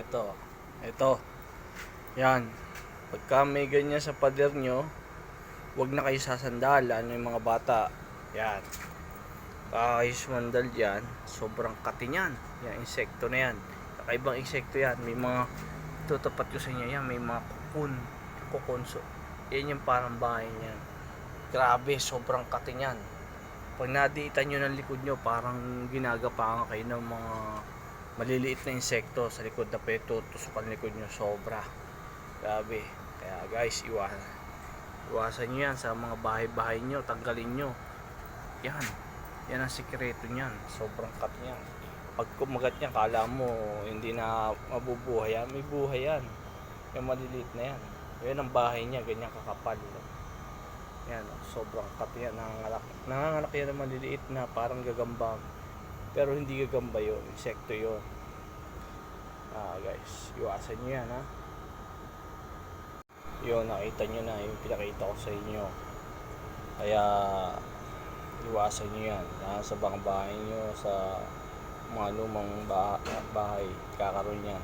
Ito. Yan. Pagka may ganyan sa pader nyo, huwag na kayo sasandalan yung mga bata. Yan. Kayo sumandal yan, sobrang kati yan. Yan, insekto na yan. Kakaibang insekto yan. May mga, tutapat ko sa inyo yan, may mga kukun. So, yan yung parang bahay niyan. Grabe, sobrang kati yan. Pag nadiitan nyo ng likod nyo, parang ginagapangan kayo ng mga maliliit na insekto sa likod na peto, tusukan likod nyo, sobra. Grabe. Kaya guys, iwasan nyo yan sa mga bahay-bahay nyo, tanggalin nyo. Yan ang sikreto niyan. Sobrang cut niyan. Pag kumagat niya, kala mo hindi na mabubuhay yan. May buhay yan. Yung maliliit na yan. Yan ang bahay niya, ganyan kakapal. Yan, sobrang cut yan. Nangangalak yan ng maliliit na parang gagamba. Pero hindi gagamba yun. Insekto yun. Guys, iwasan nyo yan, ha. Yun, nakita nyo na yung pinakita ko sa inyo. Kaya iwasan nyo yan. Sa bang bahay nyo, sa mga lumang bahay, kakaroon yan.